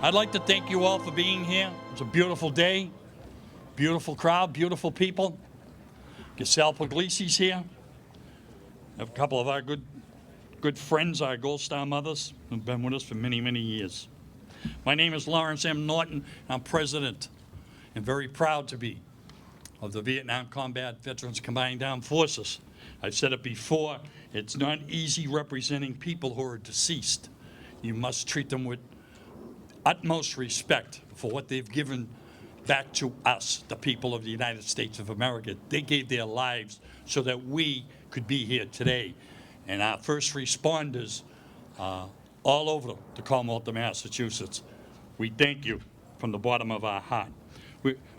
I'd like to thank you all for being here. It's a beautiful day, beautiful crowd, beautiful people. Giselle Puglisi's here. I have a couple of our good friends, our Gold Star mothers, who've been with us for many, many years. My name is Lawrence M. Norton. I'm president and very proud to be of the Vietnam Combat Veterans Combined Armed Forces. I've said it before, it's not easy representing people who are deceased. You must treat them with utmost respect for what they've given back to us, the people of the United States of America. They gave their lives so that we could be here today. And our first responders all over the Commonwealth of Massachusetts, we thank you from the bottom of our heart.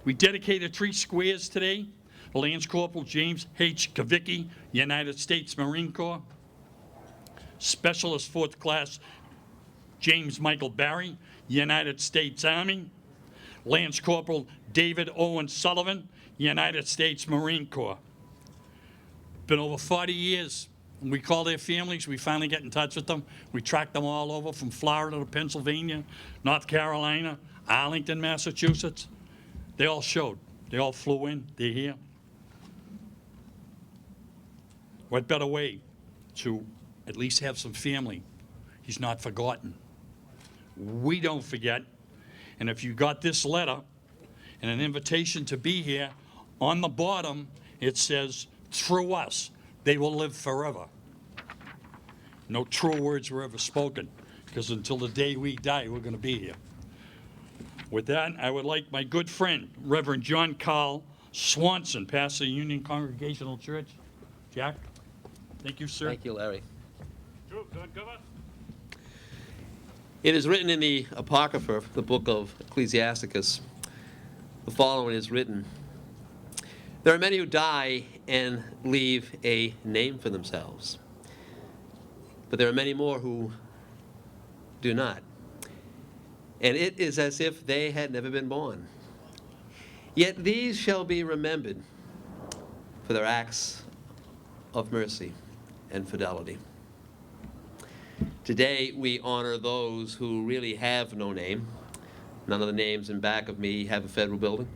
We dedicated 3 squares today. Lance Corporal James H. Kavicki, United States Marine Corps. Specialist 4th Class James Michael Barry, United States Army. Lance Corporal David Owen Sullivan, United States Marine Corps. Been over 40 years. When we call their families, we finally get in touch with them. We track them all over from Florida to Pennsylvania, North Carolina, Arlington, Massachusetts. They all showed. They all flew in. They're here. What better way to at least have some family? He's not forgotten. We don't forget. And if you got this letter and an invitation to be here, on the bottom it says, through us, they will live forever. No true words were ever spoken, because until the day we die, we're going to be here. With that, I would like my good friend, Reverend John Carl Swanson, pastor of Union Congregational Church. Jack, thank you, sir. Thank you, Larry. It is written in the Apocrypha, the book of Ecclesiasticus, the following is written: there are many who die and leave a name for themselves, but there are many more who do not. And it is as if they had never been born. Yet these shall be remembered for their acts of mercy and fidelity. Today we honor those who really have no name. None of the names in back of me have a federal building.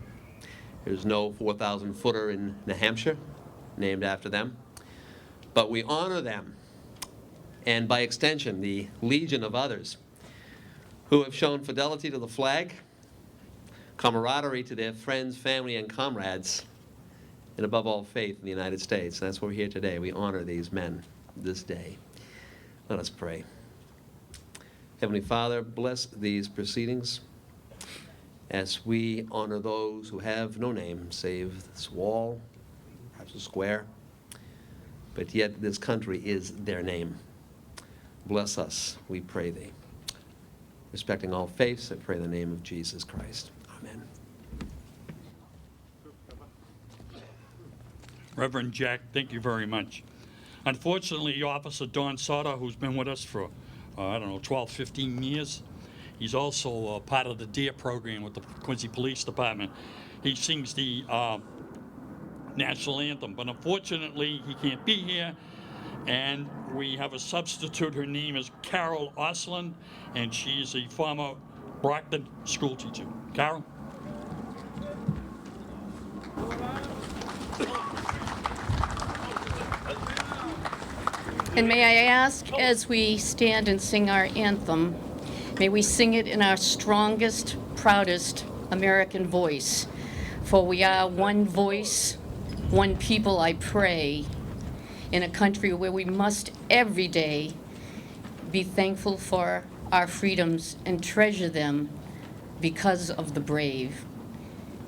There's no 4,000-footer in New Hampshire named after them. But we honor them, and by extension, the legion of others who have shown fidelity to the flag, camaraderie to their friends, family, and comrades, and above all, faith in the United States. That's why we're here today. We honor these men this day. Let us pray. Heavenly Father, bless these proceedings as we honor those who have no name save this wall, perhaps a square, but yet this country is their name. Bless us, we pray thee. Respecting all faiths, I pray in the name of Jesus Christ. Amen. Reverend Jack, thank you very much. Unfortunately, Officer Don Sauter, who's been with us for, 12, 15 years, he's also part of the DEER program with the Quincy Police Department. He sings the national anthem, but unfortunately, he can't be here. And we have a substitute. Her name is Carol Oslin, and she is a former Brockton school teacher. Carol? And may I ask, as we stand and sing our anthem, may we sing it in our strongest, proudest American voice. For we are one voice, one people, I pray, in a country where we must every day be thankful for our freedoms and treasure them because of the brave,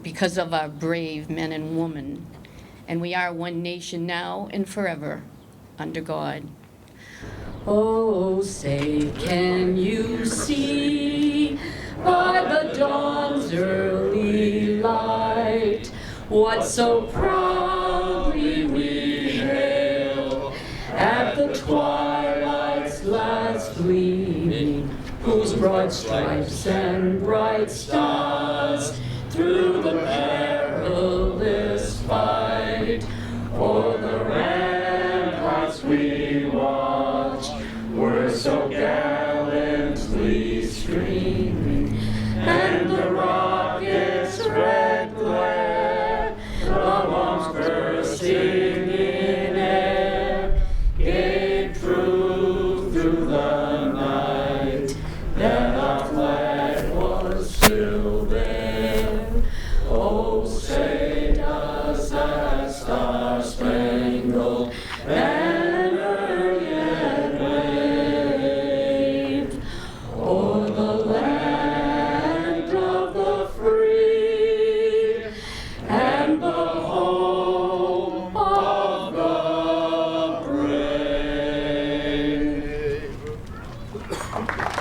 because of our brave men and women. And we are one nation now and forever under God. Oh, say, can you see by the dawn's early light what so proudly we hail at the twilight's last gleaming, whose broad stripes and bright stars through the perilous fight o'er the ramparts we watch were so gallantly streaming,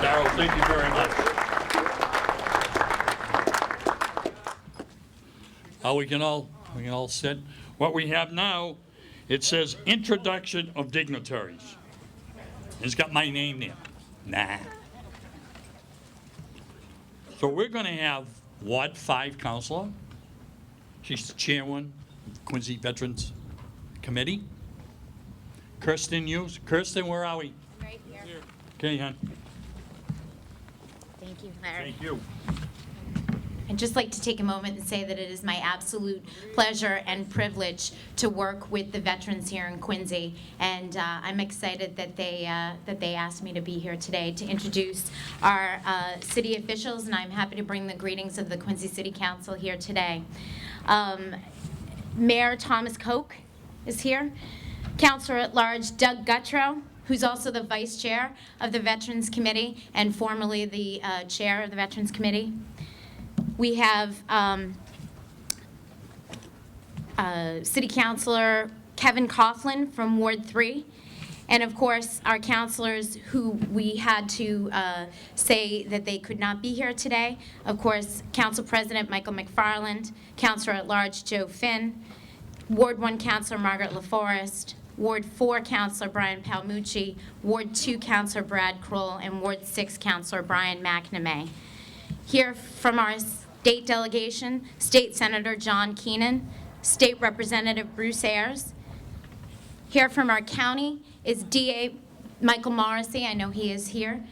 Darrell, thank you very much. We can all sit. What we have now, it says introduction of dignitaries. It's got my name there. Nah. So we're going to have Ward 5 Councilor. She's the chairwoman of the Quincy Veterans Committee. Kirsten Hughes. Kirsten, where are we? Right here. Okay, hon. Thank you, Larry. Thank you. I'd just like to take a moment and say that it is my absolute pleasure and privilege to work with the veterans here in Quincy, and I'm excited that they asked me to be here today to introduce our city officials, and I'm happy to bring the greetings of the Quincy City Council here today. Mayor Thomas Koch is here. Councilor at Large Doug Guttrow, who's also the Vice Chair of the Veterans Committee and formerly the Chair of the Veterans Committee. We have City Councilor Kevin Coughlin from Ward 3, and of course our councilors who we had to say that they could not be here today. Of course, Council President Michael McFarland, Councilor at Large Joe Finn, Ward 1 Councilor Margaret LaForest, Ward 4 Councilor Brian Palmucci, Ward 2 Councilor Brad Kroll, and Ward 6 Councilor Brian McNamee. Here from our state delegation, State Senator John Keenan, State Representative Bruce Ayers. Here from our county is DA Michael Morrissey, I know he is here.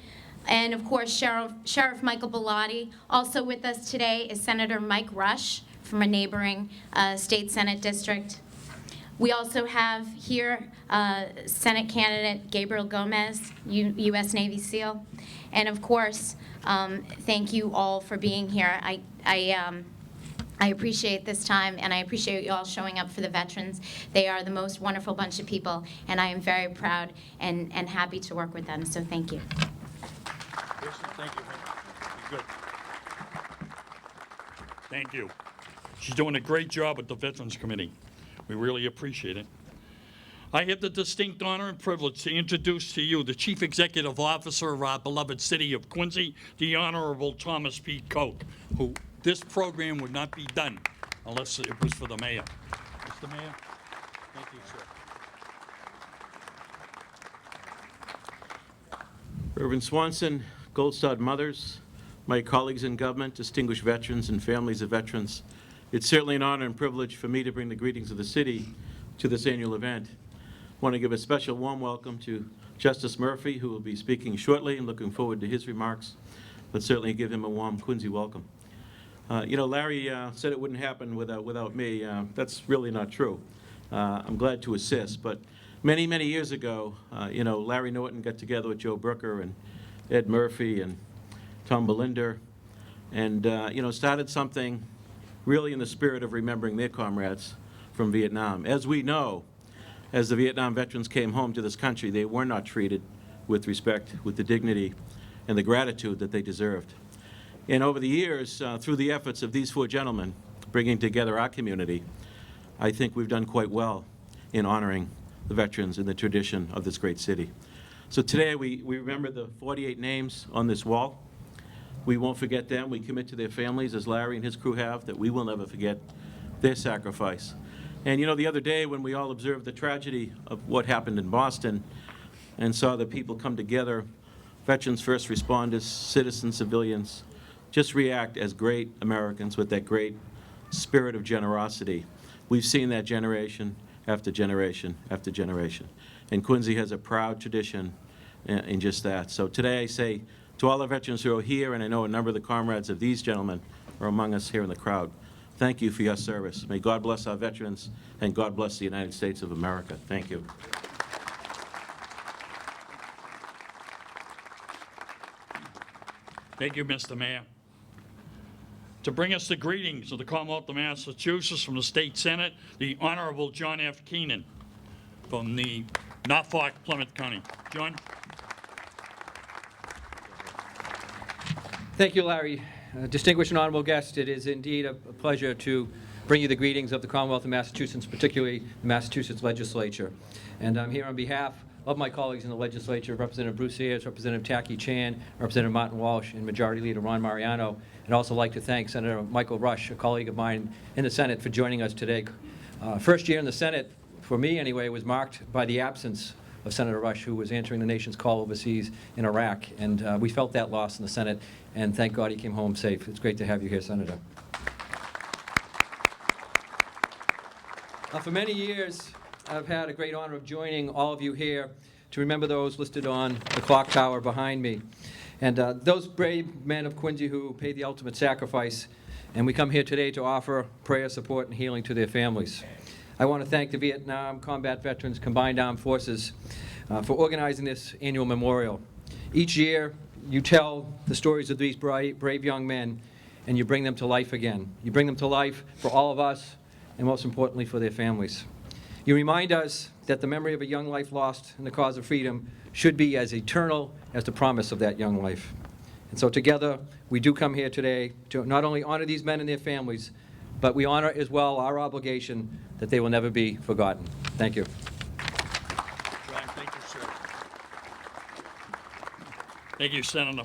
And of course, Sheriff Michael Bellotti. Also with us today is Senator Mike Rush from a neighboring state Senate district. We also have here Senate candidate Gabriel Gomez, U.S. Navy SEAL. And of course, thank you all for being here. I appreciate this time, and I appreciate you all showing up for the veterans. They are the most wonderful bunch of people, and I am very proud and happy to work with them, so thank you. Thank you. Good. Thank you. She's doing a great job at the Veterans Committee. We really appreciate it. I have the distinct honor and privilege to introduce to you the Chief Executive Officer of our beloved city of Quincy, the Honorable Thomas P. Koch, who this program would not be done unless it was for the mayor. Mr. Mayor, thank you, sir. Reverend Swanson, Gold Star mothers, my colleagues in government, distinguished veterans and families of veterans, it's certainly an honor and privilege for me to bring the greetings of the city to this annual event. I want to give a special warm welcome to Justice Murphy, who will be speaking shortly, and looking forward to his remarks, but certainly give him a warm Quincy welcome. Larry said it wouldn't happen without me. That's really not true. I'm glad to assist, but many, many years ago, Larry Norton got together with Joe Brooker and Ed Murphy and Tom Belinder, and started something really in the spirit of remembering their comrades from Vietnam. As we know, as the Vietnam veterans came home to this country, they were not treated with respect, with the dignity and the gratitude that they deserved. And over the years, through the efforts of these four gentlemen bringing together our community, I think we've done quite well in honoring the veterans in the tradition of this great city. So today we remember the 48 names on this wall. We won't forget them. We commit to their families, as Larry and his crew have, that we will never forget their sacrifice. And the other day when we all observed the tragedy of what happened in Boston and saw the people come together, veterans, first responders, citizens, civilians, just react as great Americans with that great spirit of generosity. We've seen that generation after generation after generation. And Quincy has a proud tradition in just that. So today I say to all the veterans who are here, and I know a number of the comrades of these gentlemen are among us here in the crowd, thank you for your service. May God bless our veterans, and God bless the United States of America. Thank you. Thank you, Mr. Mayor. To bring us the greetings of the Commonwealth of Massachusetts from the State Senate, the Honorable John F. Keenan from the Norfolk, Plymouth County. John? Thank you, Larry. Distinguished and honorable guests, it is indeed a pleasure to bring you the greetings of the Commonwealth of Massachusetts, particularly the Massachusetts Legislature. And I'm here on behalf of my colleagues in the legislature, Representative Bruce Ayers, Representative Tacky Chan, Representative Martin Walsh, and Majority Leader Ron Mariano. And also like to thank Senator Michael Rush, a colleague of mine in the Senate, for joining us today. First year in the Senate, for me anyway, was marked by the absence of Senator Rush, who was answering the nation's call overseas in Iraq. And we felt that loss in the Senate, and thank God he came home safe. It's great to have you here, Senator. For many years, I've had a great honor of joining all of you here to remember those listed on the clock tower behind me. And those brave men of Quincy who paid the ultimate sacrifice. And we come here today to offer prayer, support, and healing to their families. I want to thank the Vietnam Combat Veterans Combined Armed Forces for organizing this annual memorial. Each year, you tell the stories of these brave young men, and you bring them to life again. You bring them to life for all of us, and most importantly, for their families. You remind us that the memory of a young life lost in the cause of freedom should be as eternal as the promise of that young life. And so together, we do come here today to not only honor these men and their families, but we honor as well our obligation that they will never be forgotten. Thank you. John, thank you, sir. Thank you, Senator.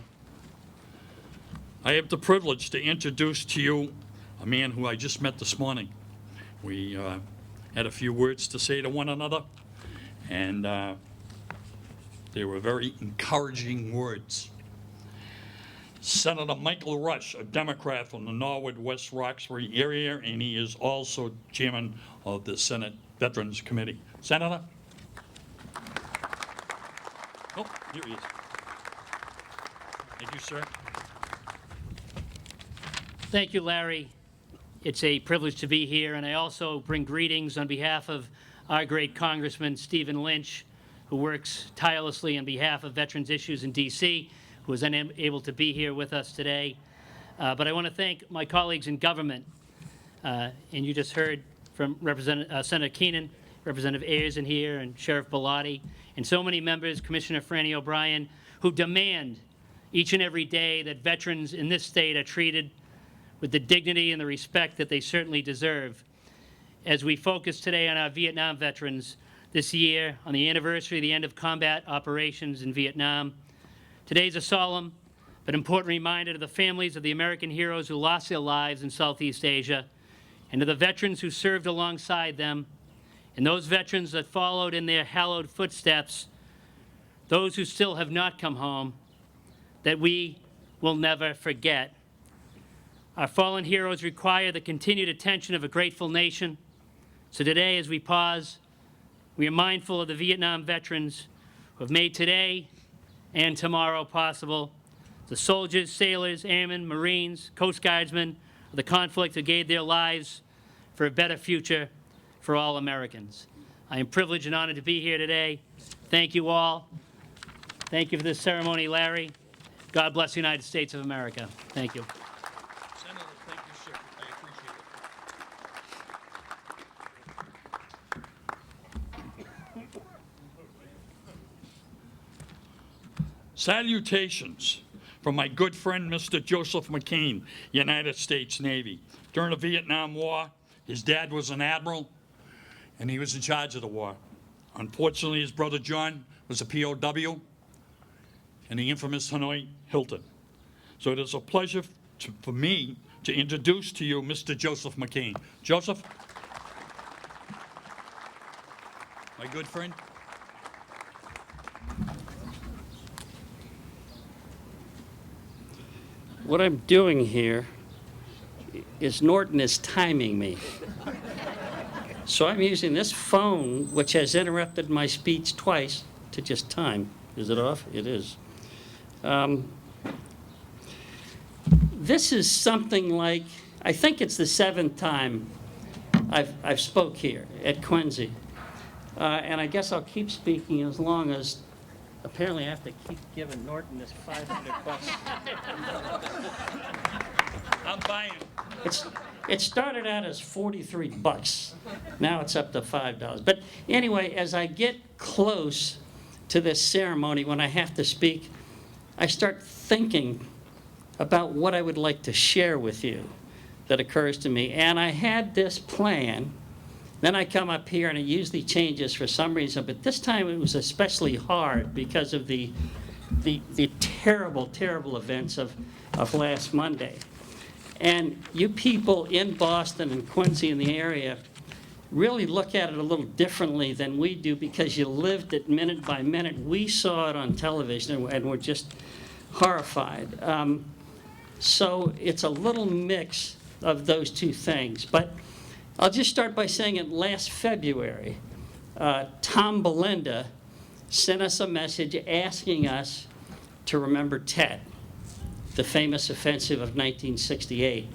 I have the privilege to introduce to you a man who I just met this morning. We had a few words to say to one another, and they were very encouraging words. Senator Michael Rush, a Democrat from the Norwood West Roxbury area, and he is also chairman of the Senate Veterans Committee. Senator? Oh, here he is. Thank you, sir. Thank you, Larry. It's a privilege to be here, and I also bring greetings on behalf of our great Congressman Stephen Lynch, who works tirelessly on behalf of veterans issues in D.C., who was unable to be here with us today. But I want to thank my colleagues in government, and you just heard from Senator Keenan, Representative Ayers in here, and Sheriff Bellotti, and so many members, Commissioner Franny O'Brien, who demand each and every day that veterans in this state are treated with the dignity and the respect that they certainly deserve. As we focus today on our Vietnam veterans this year, on the anniversary of the end of combat operations in Vietnam, today is a solemn but important reminder to the families of the American heroes who lost their lives in Southeast Asia, and to the veterans who served alongside them, and those veterans that followed in their hallowed footsteps, those who still have not come home, that we will never forget. Our fallen heroes require the continued attention of a grateful nation. So today, as we pause, we are mindful of the Vietnam veterans who have made today and tomorrow possible. The soldiers, sailors, airmen, Marines, Coast Guardsmen of the conflict who gave their lives for a better future for all Americans. I am privileged and honored to be here today. Thank you all. Thank you for this ceremony, Larry. God bless the United States of America. Thank you. Senator, thank you, sir. I appreciate it. Salutations from my good friend, Mr. Joseph McCain, United States Navy. During the Vietnam War, his dad was an admiral, and he was in charge of the war. Unfortunately, his brother John was a POW in the infamous Hanoi Hilton. So it is a pleasure for me to introduce to you Mr. Joseph McCain. Joseph, my good friend. What I'm doing here is Norton is timing me. So I'm using this phone, which has interrupted my speech twice, to just time. Is it off? It is. This is something like I think it's the 7th time I've spoke here at Quincy. And I guess I'll keep speaking as long as, apparently I have to keep giving Norton this $500. I'm buying. It started out as $43. Now it's up to $5. But anyway, as I get close to this ceremony, when I have to speak, I start thinking about what I would like to share with you that occurs to me. And I had this plan. Then I come up here, and it usually changes for some reason, but this time it was especially hard because of the terrible, terrible events of last Monday. And you people in Boston and Quincy in the area really look at it a little differently than we do because you lived it minute by minute. We saw it on television, and we're just horrified. So it's a little mix of those two things. But I'll just start by saying that last February, Tom Belinda sent us a message asking us to remember Tet, the famous offensive of 1968.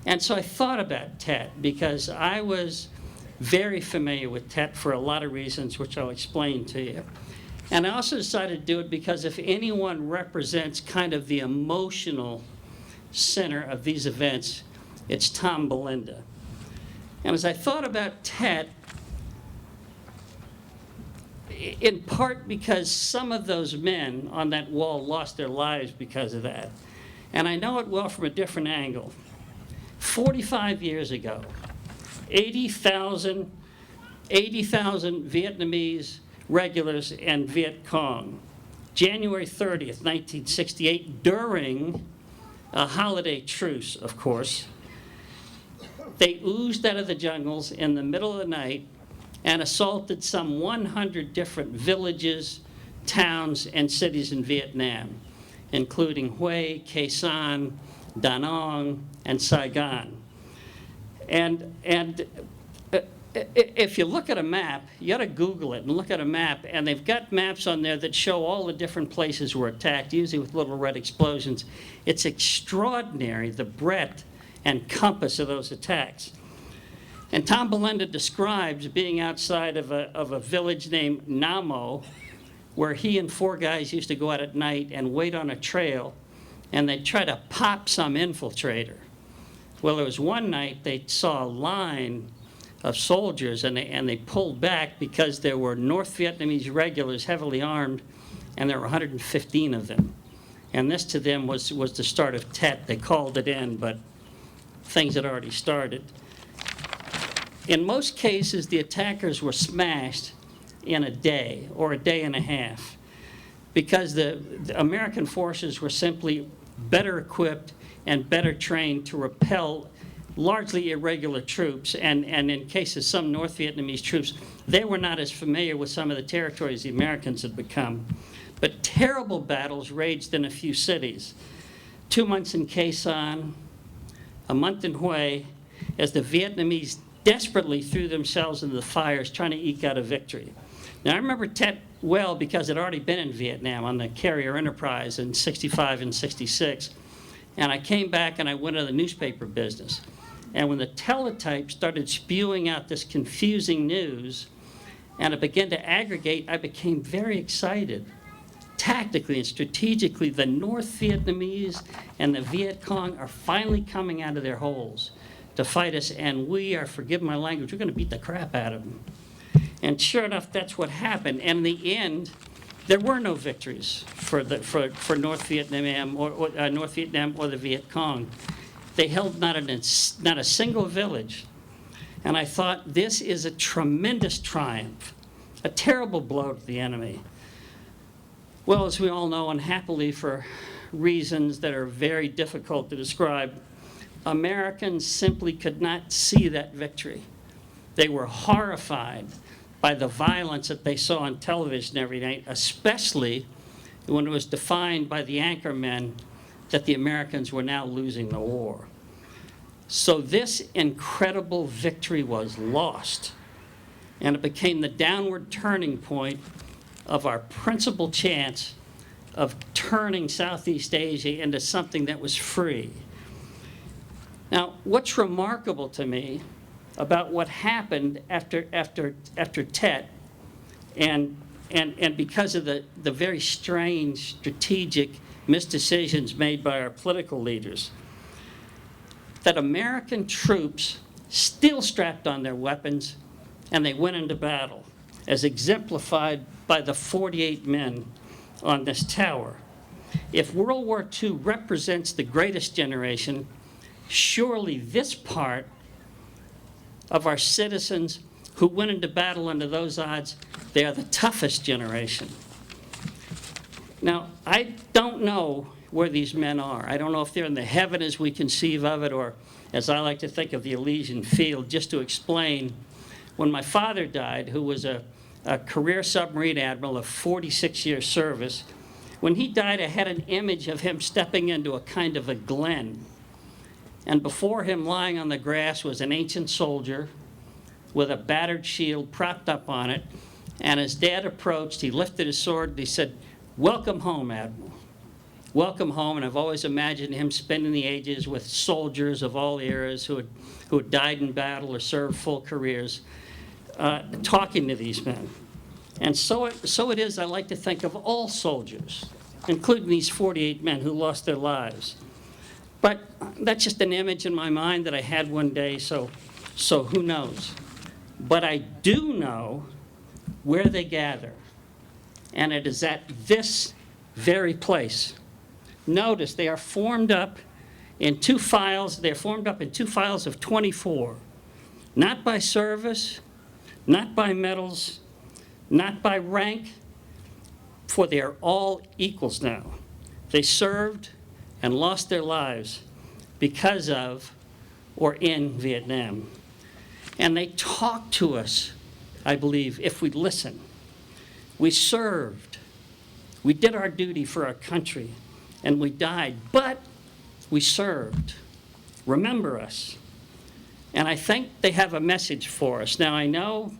And so I thought about Tet because I was very familiar with Tet for a lot of reasons, which I'll explain to you. And I also decided to do it because if anyone represents kind of the emotional center of these events, it's Tom Belinda. And as I thought about Tet, in part because some of those men on that wall lost their lives because of that. And I know it well from a different angle. 45 years ago, 80,000 Vietnamese regulars and Viet Cong, January 30th, 1968, during a holiday truce, of course, they oozed out of the jungles in the middle of the night and assaulted some 100 different villages, towns, and cities in Vietnam, including Hue, Khe Sanh, Da Nang, and Saigon. And if you look at a map, you got to Google it and look at a map, and they've got maps on there that show all the different places were attacked, usually with little red explosions. It's extraordinary, the breadth and compass of those attacks. And Tom Belinda describes being outside of a village named Namo, where he and 4 guys used to go out at night and wait on a trail, and they'd try to pop some infiltrator. Well, there was one night they saw a line of soldiers, and they pulled back because there were North Vietnamese regulars heavily armed, and there were 115 of them. And this to them was the start of Tet. They called it in, but things had already started. In most cases, the attackers were smashed in a day or a day and a half because the American forces were simply better equipped and better trained to repel largely irregular troops. And in case of some North Vietnamese troops, they were not as familiar with some of the territories the Americans had become. But terrible battles raged in a few cities. 2 months in Khe Sanh, a month in Hue, as the Vietnamese desperately threw themselves into the fires trying to eke out a victory. Now, I remember Tet well because I'd already been in Vietnam on the Carrier Enterprise in 65 and 66. And I came back and I went into the newspaper business. And when the teletype started spewing out this confusing news and it began to aggregate, I became very excited. Tactically and strategically, the North Vietnamese and the Viet Cong are finally coming out of their holes to fight us, and we are, forgive my language, we're going to beat the crap out of them. And sure enough, that's what happened. And in the end, there were no victories for North Vietnam or the Viet Cong. They held not a single village. And I thought, this is a tremendous triumph, a terrible blow to the enemy. Well, as we all know, unhappily for reasons that are very difficult to describe, Americans simply could not see that victory. They were horrified by the violence that they saw on television every night, especially when it was defined by the anchormen that the Americans were now losing the war. So this incredible victory was lost, and it became the downward turning point of our principal chance of turning Southeast Asia into something that was free. Now, what's remarkable to me about what happened after Tet, and because of the very strange strategic misdecisions made by our political leaders, that American troops still strapped on their weapons and they went into battle, as exemplified by the 48 men on this tower. If World War II represents the greatest generation, surely this part of our citizens who went into battle under those odds, they are the toughest generation. Now, I don't know where these men are. I don't know if they're in the heaven as we conceive of it, or as I like to think of the Elysian field. Just to explain, when my father died, who was a career submarine admiral of 46 years service, when he died, I had an image of him stepping into a kind of a glen. And before him, lying on the grass, was an ancient soldier with a battered shield propped up on it. And as Dad approached, he lifted his sword and he said, "Welcome home, Admiral. Welcome home." And I've always imagined him spending the ages with soldiers of all eras who had died in battle or served full careers, talking to these men. And so it is, I like to think of all soldiers, including these 48 men who lost their lives. But that's just an image in my mind that I had one day, so who knows? But I do know where they gather, and it is at this very place. Notice they are formed up in two files. They're formed up in two files of 24, not by service, not by medals, not by rank, for they are all equals now. They served and lost their lives because of or in Vietnam. And they talk to us, I believe, if we listen. We served. We did our duty for our country, and we died, but we served. Remember us. And I think they have a message for us. Now, I know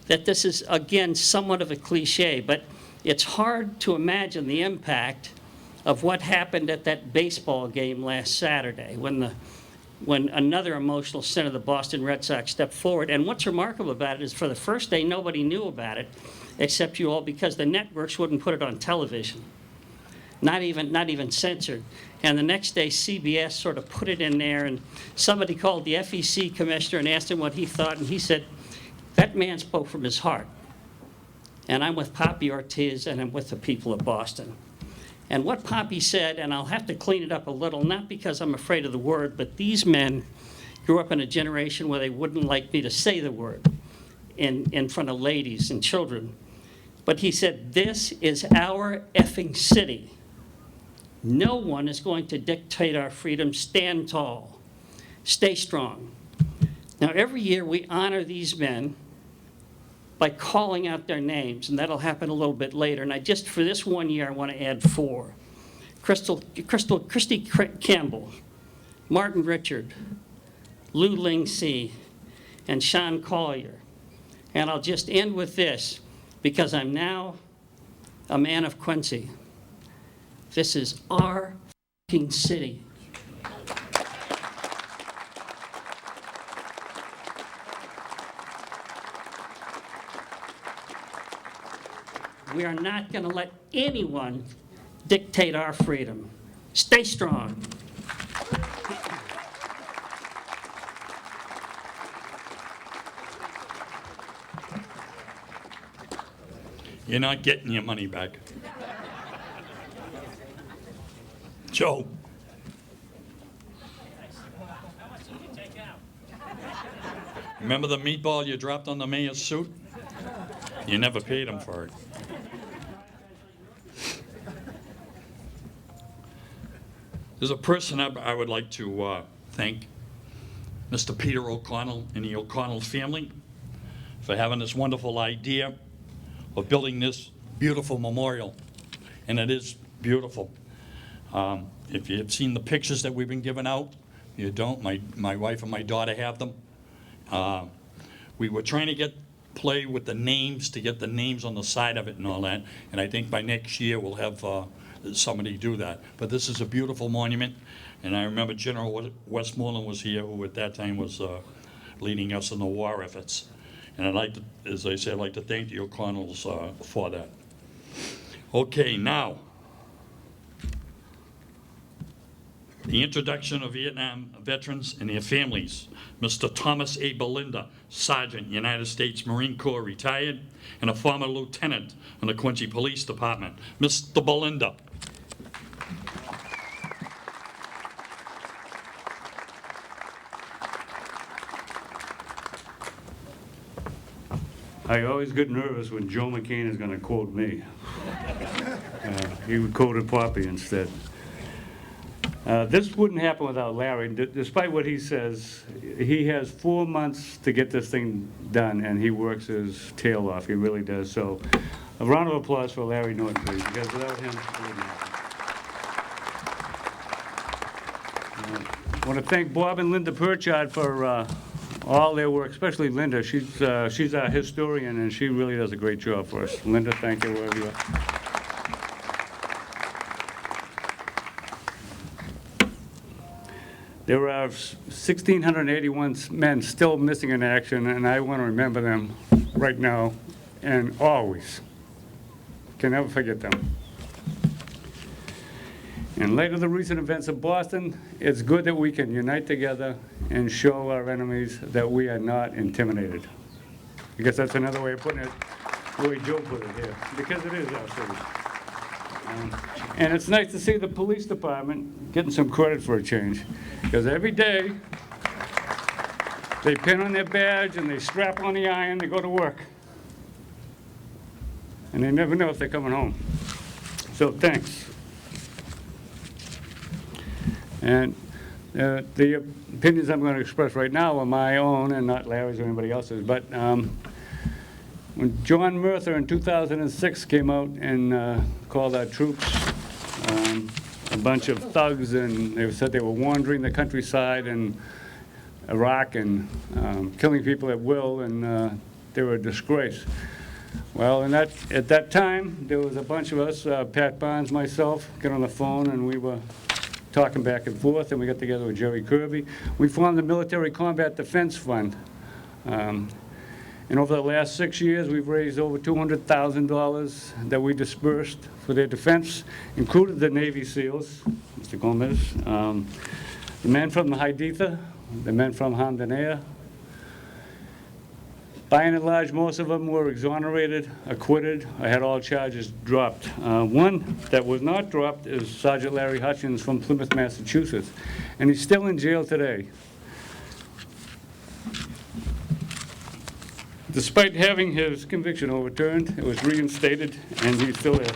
that this is, again, somewhat of a cliche, but it's hard to imagine the impact of what happened at that baseball game last Saturday when another emotional center, the Boston Red Sox, stepped forward. And what's remarkable about it is for the first day, nobody knew about it except you all, because the networks wouldn't put it on television, not even censored. And the next day, CBS sort of put it in there, and somebody called the FEC commissioner and asked him what he thought, and he said, "That man spoke from his heart." And I'm with Poppy Ortiz, and I'm with the people of Boston. And what Poppy said, and I'll have to clean it up a little, not because I'm afraid of the word, but these men grew up in a generation where they wouldn't like me to say the word in front of ladies and children. But he said, "This is our effing city. No one is going to dictate our freedom. Stand tall. Stay strong." Now, every year we honor these men by calling out their names, and that'll happen a little bit later. And for this one year, I want to add 4. Christy Campbell, Martin Richard, Lou Ling Si, and Sean Collier. And I'll just end with this, because I'm now a man of Quincy. This is our fucking city. We are not going to let anyone dictate our freedom. Stay strong. You're not getting your money back. Joe. Remember the meatball you dropped on the mayor's suit? You never paid him for it. There's a person I would like to thank, Mr. Peter O'Connell and the O'Connell family, for having this wonderful idea of building this beautiful memorial. And it is beautiful. If you've seen the pictures that we've been giving out, you don't, my wife and my daughter have them. We were trying to play with the names to get the names on the side of it and all that, and I think by next year we'll have somebody do that. But this is a beautiful monument. And I remember General Westmoreland was here, who at that time was leading us in the war efforts. And I'd like to, as I said, I'd like to thank the O'Connells for that. Okay, now, the introduction of Vietnam veterans and their families. Mr. Thomas A. Belinda, Sergeant, United States Marine Corps, retired, and a former lieutenant in the Quincy Police Department. Mr. Belinda. I always get nervous when Joe McCain is going to quote me. He would quote Poppy instead. This wouldn't happen without Larry. Despite what he says, he has 4 months to get this thing done, and he works his tail off. He really does. So a round of applause for Larry Norton, please, because without him, it wouldn't happen. I want to thank Bob and Linda Purchard for all their work, especially Linda. She's our historian, and she really does a great job for us. Linda, thank you wherever you are. There are 1,681 men still missing in action, and I want to remember them right now and always. Can never forget them. In light of the recent events in Boston, it's good that we can unite together and show our enemies that we are not intimidated. I guess that's another way of putting it, the way Joe put it here, because it is our city. And it's nice to see the police department getting some credit for a change, because every day they pin on their badge and they strap on the iron, they go to work. And they never know if they're coming home. So thanks. And the opinions I'm going to express right now are my own and not Larry's or anybody else's. But when John Murtha in 2006 came out and called our troops a bunch of thugs, and they said they were wandering the countryside in Iraq and killing people at will, and they were a disgrace. Well, at that time, there was a bunch of us, Pat Barnes, myself, get on the phone, and we were talking back and forth, and we got together with Jerry Kirby. We formed the Military Combat Defense Fund. And over the last 6 years, we've raised over $200,000 that we dispersed for their defense, included the Navy SEALs, Mr. Gomez, the men from the Haiditha, the men from Hamdan Air. By and large, most of them were exonerated, acquitted, or had all charges dropped. One that was not dropped is Sergeant Larry Hutchins from Plymouth, Massachusetts, and he's still in jail today. Despite having his conviction overturned, it was reinstated, and he's still there.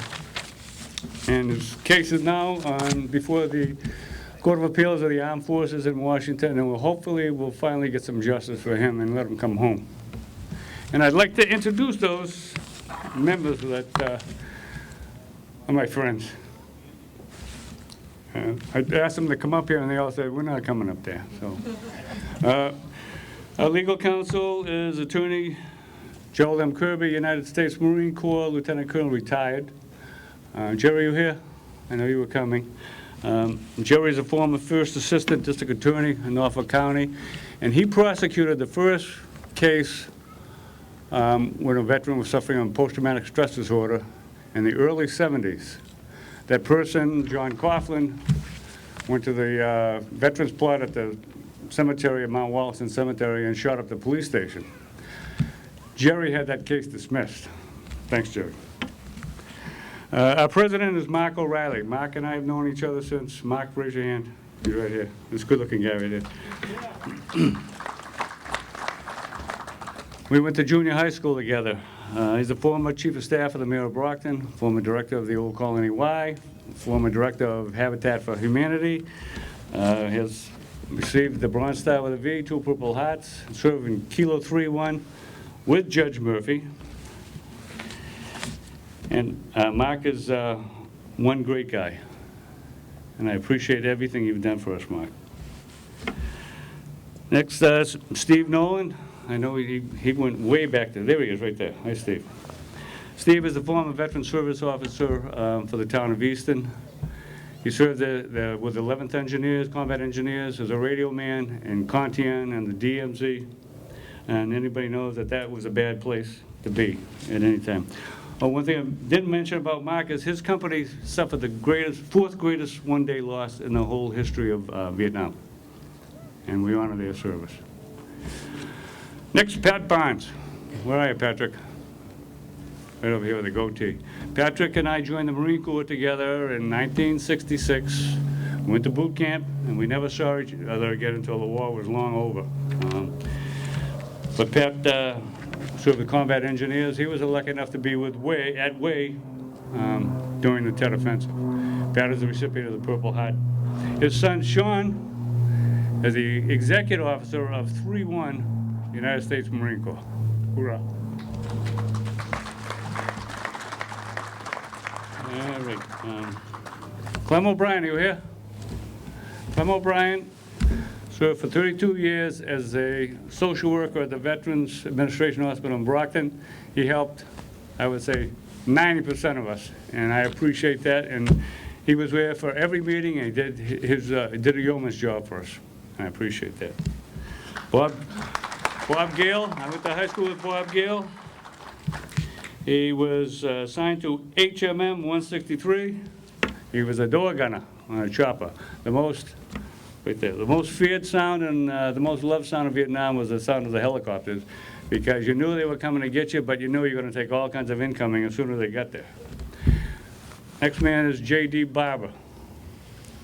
And his case is now before the Court of Appeals of the Armed Forces in Washington, and hopefully we'll finally get some justice for him and let him come home. And I'd like to introduce those members that are my friends. I asked them to come up here, and they all said, we're not coming up there. So, our legal counsel is Attorney Joel M. Kirby, United States Marine Corps, Lieutenant Colonel, retired. Jerry, you here? I know you were coming. Jerry's a former First Assistant District Attorney in Norfolk County, and he prosecuted the first case when a veteran was suffering from post-traumatic stress disorder in the early 70s. That person, John Coughlin, went to the veterans plot at the cemetery at Mount Wollaston Cemetery and shot up the police station. Jerry had that case dismissed. Thanks, Jerry. Our president is Mark O'Reilly. Mark and I have known each other since, Mark, raise your hand. You're right here. This good-looking guy right here. We went to junior high school together. He's a former chief of staff of the mayor of Brockton, former director of the Old Colony Y, former director of Habitat for Humanity. Has received the Bronze Star with a V, 2 Purple Hearts, served in Kilo 3-1 with Judge Murphy. And Mark is one great guy, and I appreciate everything you've done for us, Mark. Next, Steve Nolan. I know he went way back there he is, right there. Hi, Steve. Steve is the former Veteran Service Officer for the town of Easton. He served with 11th Engineers, Combat Engineers, as a radio man in Contian and the DMZ. And anybody knows that that was a bad place to be at any time. Oh, one thing I didn't mention about Mark is his company suffered the fourth greatest one-day loss in the whole history of Vietnam. And we honor their service. Next, Pat Barnes. Where are you, Patrick? Right over here with a goatee. Patrick and I joined the Marine Corps together in 1966. Went to boot camp, and we never saw each other again until the war was long over. But Pat served the Combat Engineers. He was lucky enough to be with at Way during the Tet Offensive. Pat is the recipient of the Purple Heart. His son, Sean, is the executive officer of 3-1 United States Marine Corps. Hoorah. All right. Clem O'Brien, are you here? Clem O'Brien served for 32 years as a social worker at the Veterans Administration Hospital in Brockton. He helped, I would say, 90% of us, and I appreciate that. And he was there for every meeting, and he did did a yeoman's job for us. I appreciate that. Bob Gale, I went to high school with Bob Gale. He was assigned to HMM 163. He was a door gunner on a chopper. The most feared sound and the most loved sound of Vietnam was the sound of the helicopters, because you knew they were coming to get you, but you knew you were going to take all kinds of incoming as soon as they got there. Next man is J.D. Barber.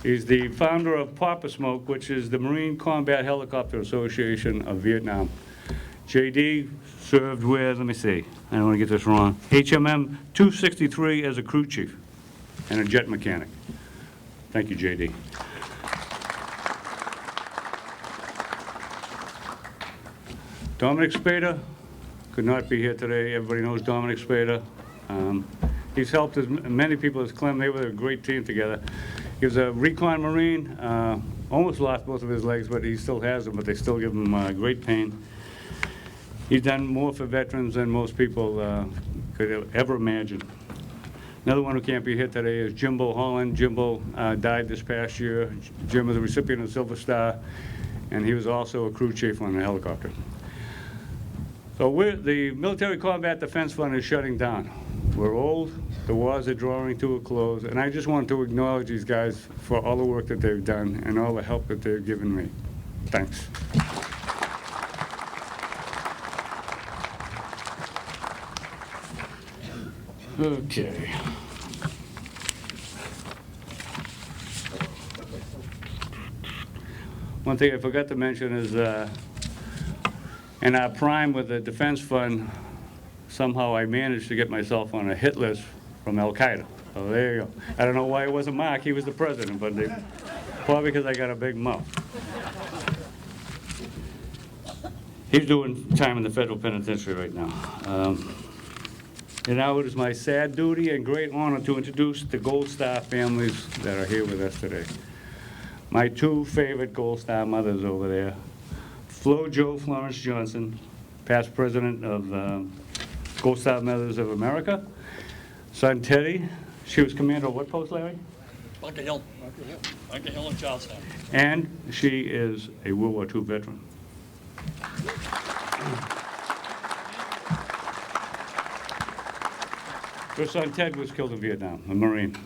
He's the founder of Papa Smoke, which is the Marine Combat Helicopter Association of Vietnam. J.D. served with, let me see, I don't want to get this wrong, HMM 263 as a crew chief and a jet mechanic. Thank you, J.D. Dominic Spada could not be here today. Everybody knows Dominic Spada. He's helped as many people as Clem. They were a great team together. He was a recon Marine, almost lost both of his legs, but he still has them, but they still give him great pain. He's done more for veterans than most people could ever imagine. Another one who can't be here today is Jimbo Holland. Jimbo died this past year. Jim was a recipient of the Silver Star, and he was also a crew chief on a helicopter. So the Military Combat Defense Fund is shutting down. We're old, the wars are drawing to a close, and I just wanted to acknowledge these guys for all the work that they've done and all the help that they've given me. Thanks. Okay. One thing I forgot to mention is in our prime with the Defense Fund, somehow I managed to get myself on a hit list from Al-Qaeda. So there you go. I don't know why it wasn't Mark, he was the president, but probably because I got a big mouth. He's doing time in the federal penitentiary right now. And now it is my sad duty and great honor to introduce the Gold Star families that are here with us today. My two favorite Gold Star mothers over there, Flo Jo Florence Johnson, past president of Gold Star Mothers of America. Son Teddy, she was commander of what post, Larry? Bunker Hill. Bunker Hill and Charlestown. And she is a World War II veteran. Her son Ted was killed in Vietnam, a Marine.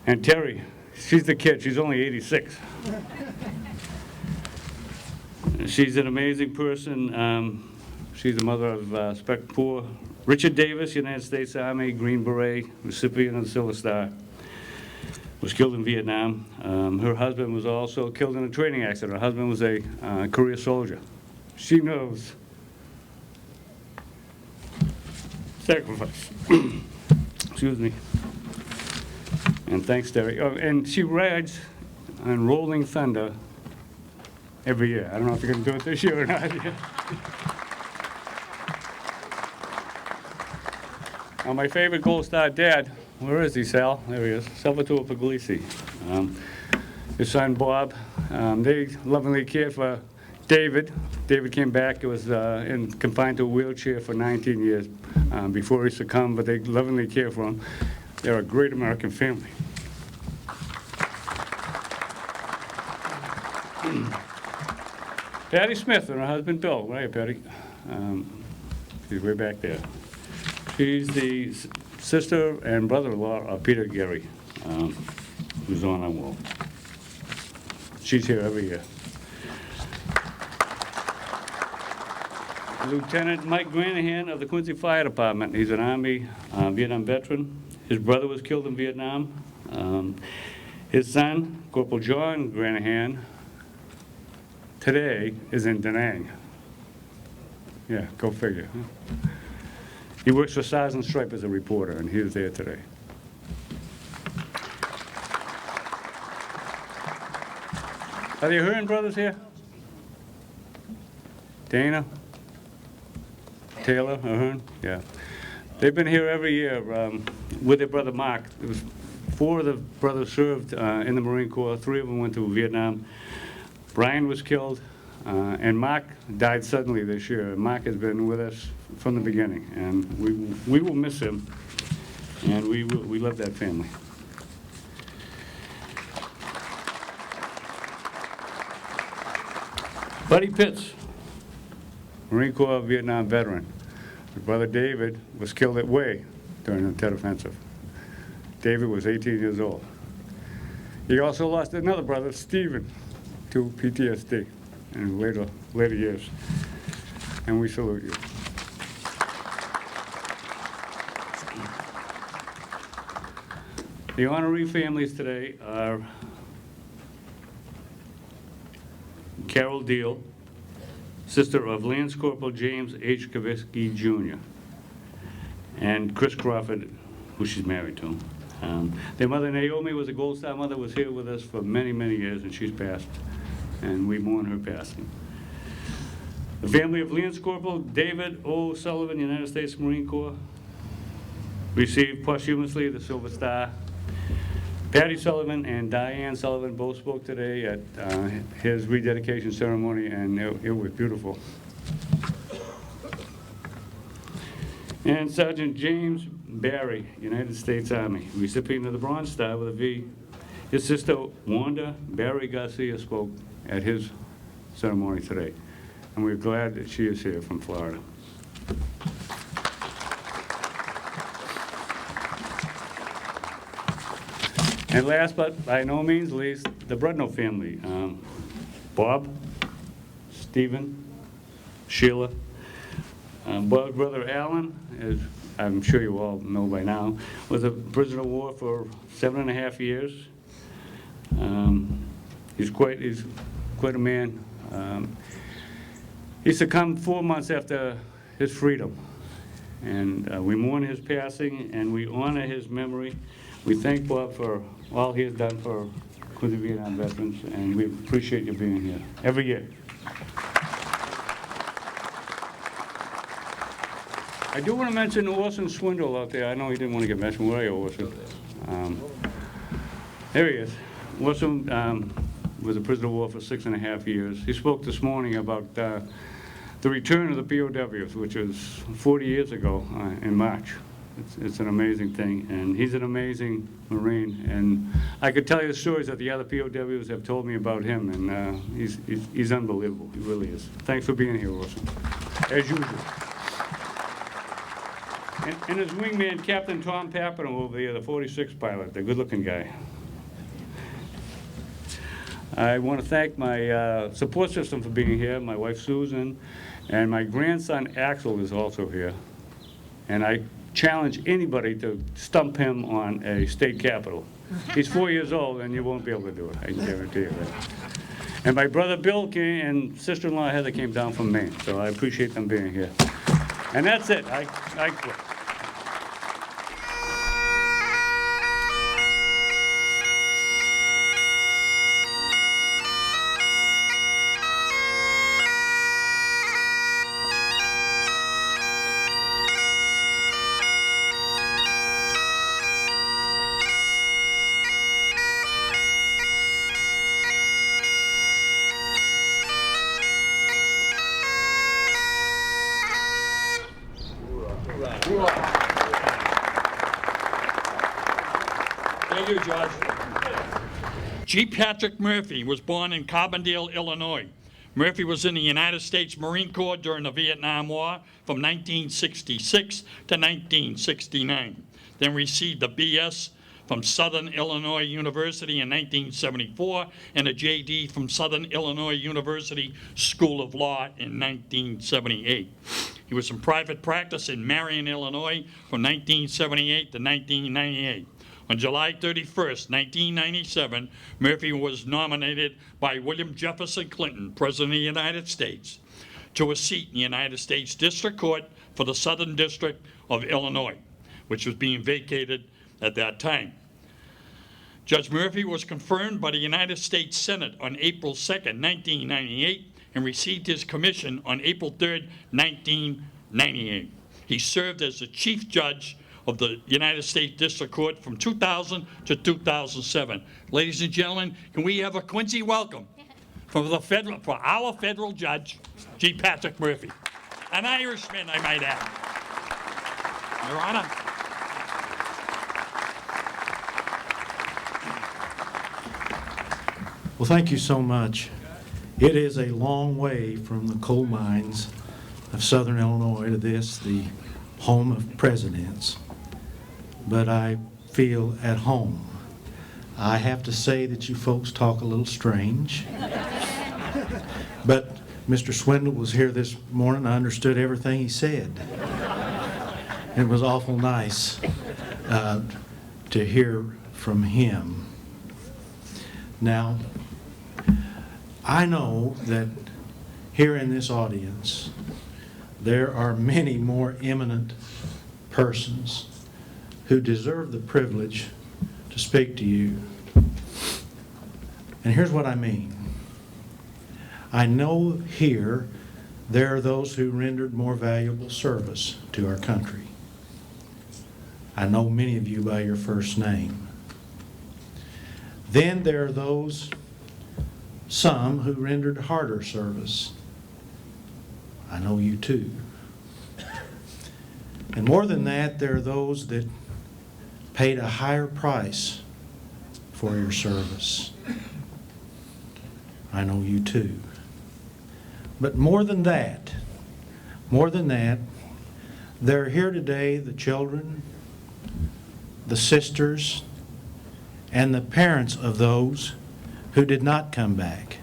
And Terry, she's the kid, she's only 86. She's an amazing person. She's the mother of Spec Poor. Richard Davis, United States Army, Green Beret, recipient of the Silver Star, was killed in Vietnam. Her husband was also killed in a training accident. Her husband was a career soldier. She knows sacrifice. Excuse me. And thanks, Terry. Oh, and she rides on Rolling Thunder every year. I don't know if you're going to do it this year or not. Now, my favorite Gold Star dad, where is he, Sal? There he is, Salvatore Puglisi. His son, Bob, they lovingly cared for David. David came back, he was confined to a wheelchair for 19 years before he succumbed, but they lovingly cared for him. They're a great American family. Patty Smith and her husband Bill. Right, Patty? She's way back there. She's the sister and brother-in-law of Peter Gary, who's on our wall. She's here every year. Lieutenant Mike Granahan of the Quincy Fire Department. He's an Army Vietnam veteran. His brother was killed in Vietnam. His son, Corporal John Granahan, today is in Da Nang. Yeah, go figure. Huh? He works for Stars and Stripes as a reporter, and he was there today. Are the Ahern brothers here? Dana? Taylor, Ahern? Yeah. They've been here every year with their brother Mark. It was 4 of the brothers served in the Marine Corps. 3 of them went to Vietnam. Brian was killed, and Mark died suddenly this year. Mark has been with us from the beginning, and we will miss him, and we love that family. Buddy Pitts, Marine Corps Vietnam veteran. His brother David was killed at Way during the Tet Offensive. David was 18 years old. He also lost another brother, Stephen, to PTSD in later years. And we salute you. The honoree families today are Carol Deal, sister of Lance Corporal James H. Kavitsky Jr., and Chris Crawford, who she's married to. Their mother, Naomi, was a Gold Star mother, was here with us for many, many years, and she's passed, and we mourn her passing. The family of Lance Corporal David O. Sullivan, United States Marine Corps, received posthumously the Silver Star. Patty Sullivan and Diane Sullivan both spoke today at his rededication ceremony, and it was beautiful. And Sergeant James Barry, United States Army, recipient of the Bronze Star with a V. His sister, Wanda Barry Garcia, spoke at his ceremony today, and we're glad that she is here from Florida. And last but by no means least, the Brudno family. Bob, Stephen, Sheila. Bob's brother Alan, as I'm sure you all know by now, was a prisoner of war for 7.5 years. He's quite a man. He succumbed 4 months after his freedom. And we mourn his passing and we honor his memory. We thank Bob for all he has done for Quincy Vietnam veterans, and we appreciate you being here every year. I do want to mention Orson Swindle out there. I know he didn't want to get mentioned. Where are you, Orson? There he is. Orson was a prisoner of war for 6.5 years. He spoke this morning about the return of the POWs, which was 40 years ago in March. It's an amazing thing, and he's an amazing Marine. And I could tell you the stories that the other POWs have told me about him, and he's unbelievable. He really is. Thanks for being here, Orson, as usual. And his wingman, Captain Tom Papino over there, the 46 pilot, the good-looking guy. I want to thank my support system for being here, my wife Susan, and my grandson Axel is also here. And I challenge anybody to stump him on a state capitol. He's 4 years old, and you won't be able to do it, I can guarantee you that. And my brother Bill came, and sister-in-law Heather came down from Maine, so I appreciate them being here. And that's it. I quit. Thank you, George. G. Patrick Murphy was born in Carbondale, Illinois. Murphy was in the United States Marine Corps during the Vietnam War from 1966 to 1969, then received a BS from Southern Illinois University in 1974 and a JD from Southern Illinois University School of Law in 1978. He was in private practice in Marion, Illinois from 1978 to 1998. On July 31st, 1997, Murphy was nominated by William Jefferson Clinton, President of the United States, to a seat in the United States District Court for the Southern District of Illinois, which was being vacated at that time. Judge Murphy was confirmed by the United States Senate on April 2nd, 1998, and received his commission on April 3rd, 1998. He served as the Chief Judge of the United States District Court from 2000 to 2007. Ladies and gentlemen, can we have a Quincy welcome for our federal judge, G. Patrick Murphy, an Irishman, I might add. Your Honor. Well, thank you so much. It is a long way from the coal mines of Southern Illinois to this, the home of presidents. But I feel at home. I have to say that you folks talk a little strange. But Mr. Swindle was here this morning. I understood everything he said. It was awful nice to hear from him. Now, I know that here in this audience, there are many more eminent persons who deserve the privilege to speak to you. And here's what I mean. I know here there are those who rendered more valuable service to our country. I know many of you by your first name. Then there are some who rendered harder service. I know you too. And more than that, there are those that paid a higher price for your service. I know you too. But more than that, they're here today, the children, the sisters, and the parents of those who did not come back.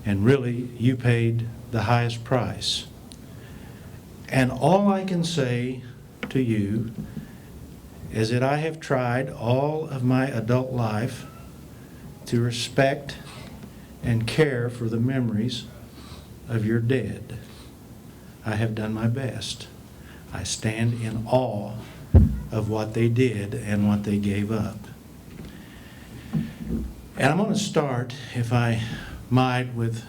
And really, you paid the highest price. And all I can say to you is that I have tried all of my adult life to respect and care for the memories of your dead. I have done my best. I stand in awe of what they did and what they gave up. And I'm going to start, if I might, with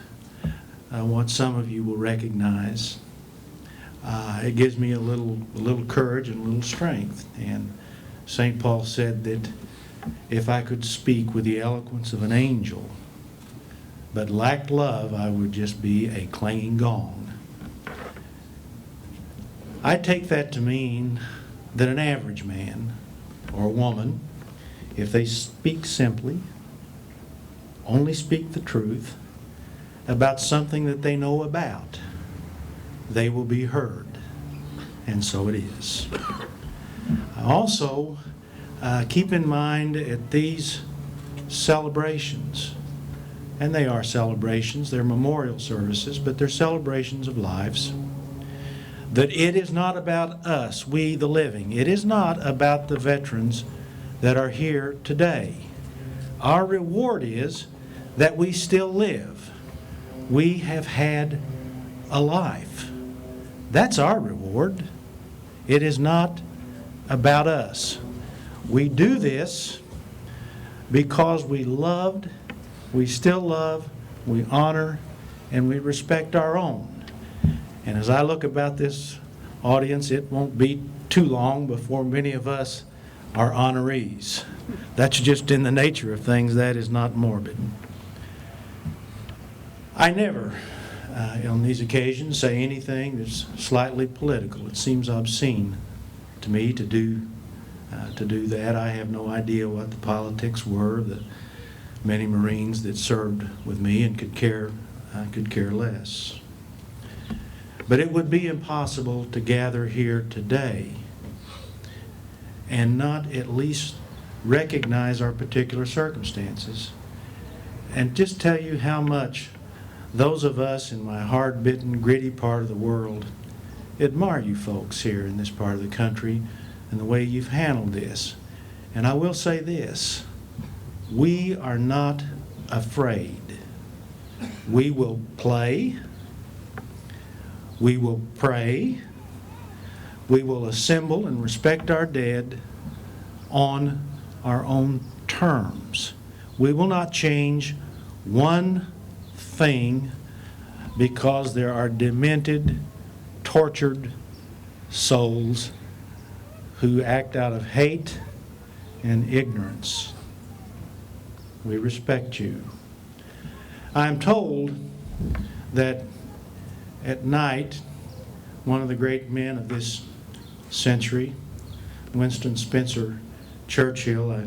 what some of you will recognize. It gives me a little courage and a little strength. And St. Paul said that if I could speak with the eloquence of an angel, but lacked love, I would just be a clanging gong. I take that to mean that an average man or woman, if they speak simply, only speak the truth about something that they know about, they will be heard. And so it is. Also, keep in mind at these celebrations, and they are celebrations, they're memorial services, but they're celebrations of lives, that it is not about us, we the living. It is not about the veterans that are here today. Our reward is that we still live. We have had a life. That's our reward. It is not about us. We do this because we loved, we still love, we honor, and we respect our own. And as I look about this audience, it won't be too long before many of us are honorees. That's just in the nature of things. That is not morbid. I never, on these occasions, say anything that's slightly political. It seems obscene to me to do to do that. I have no idea what the politics were. The many Marines that served with me and could care less. But it would be impossible to gather here today and not at least recognize our particular circumstances and just tell you how much those of us in my hard-bitten, gritty part of the world admire you folks here in this part of the country and the way you've handled this. And I will say this, we are not afraid. We will play, we will pray, we will assemble and respect our dead on our own terms. We will not change one thing because there are demented, tortured souls who act out of hate and ignorance. We respect you. I'm told that at night, one of the great men of this century, Winston Spencer Churchill, I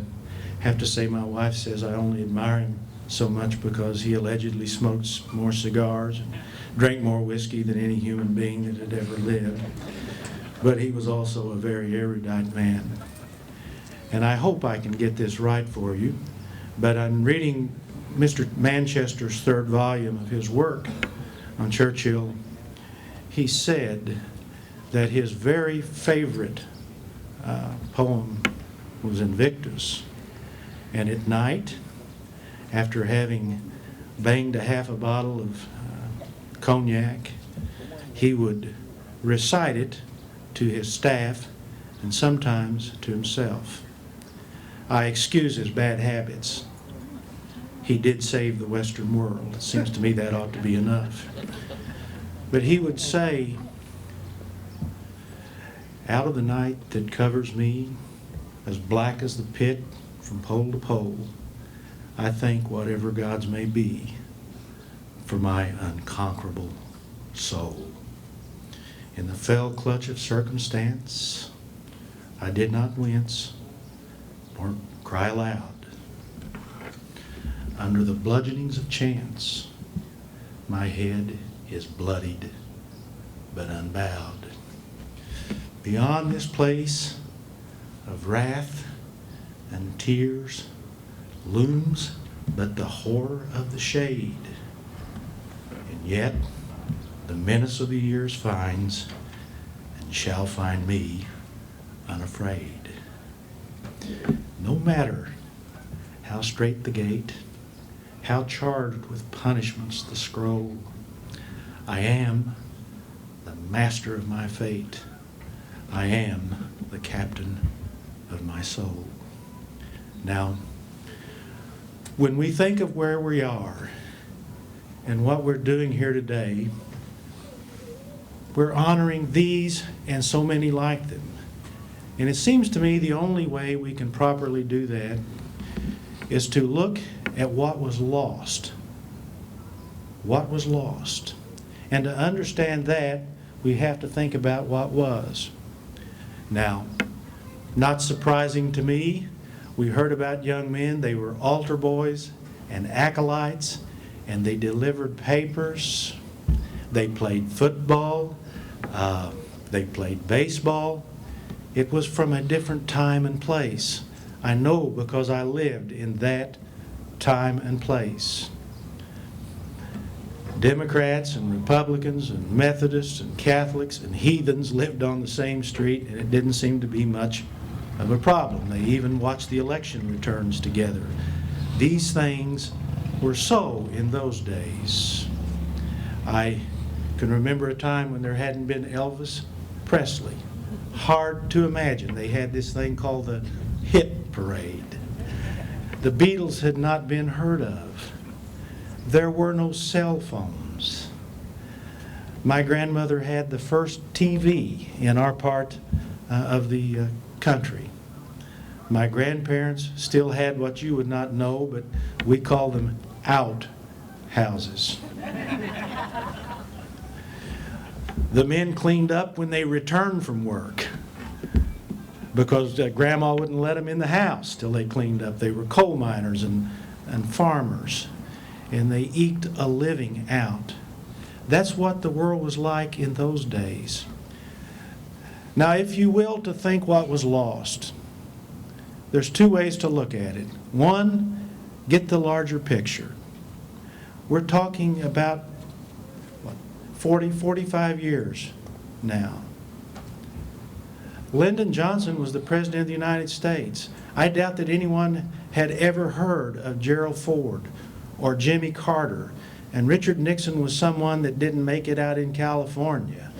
have to say my wife says I only admire him so much because he allegedly smoked more cigars and drank more whiskey than any human being that had ever lived. But he was also a very erudite man. And I hope I can get this right for you, but I'm reading Mr. Manchester's third volume of his work on Churchill. He said that his very favorite poem was Invictus. And at night, after having banged a half a bottle of cognac, he would recite it to his staff and sometimes to himself. I excuse his bad habits. He did save the Western world. It seems to me that ought to be enough. But he would say, out of the night that covers me, as black as the pit from pole to pole, I thank whatever gods may be for my unconquerable soul. In the fell clutch of circumstance, I did not wince or cry aloud. Under the bludgeonings of chance, my head is bloodied but unbowed. Beyond this place of wrath and tears looms but the horror of the shade. And yet the menace of the years finds and shall find me unafraid. No matter how strait the gate, how charged with punishments the scroll, I am the master of my fate. I am the captain of my soul. Now, when we think of where we are and what we're doing here today, we're honoring these and so many like them. And it seems to me the only way we can properly do that is to look at what was lost. What was lost. And to understand that, we have to think about what was. Now, not surprising to me, we heard about young men, they were altar boys and acolytes, and they delivered papers, they played football, they played baseball. It was from a different time and place. I know because I lived in that time and place. Democrats and Republicans and Methodists and Catholics and heathens lived on the same street, and it didn't seem to be much of a problem. They even watched the election returns together. These things were so in those days. I can remember a time when there hadn't been Elvis Presley. Hard to imagine. They had this thing called the Hit Parade. The Beatles had not been heard of. There were no cell phones. My grandmother had the first TV in our part of the country. My grandparents still had what you would not know, but we call them out houses. The men cleaned up when they returned from work. because Grandma wouldn't let them in the house till they cleaned up. They were coal miners and farmers, and they eked a living out. That's what the world was like in those days. Now, if you will, to think what was lost, there's two ways to look at it. One, get the larger picture. We're talking about, what, 40, 45 years now. Lyndon Johnson was the President of the United States. I doubt that anyone had ever heard of Gerald Ford or Jimmy Carter, and Richard Nixon was someone that didn't make it out in California.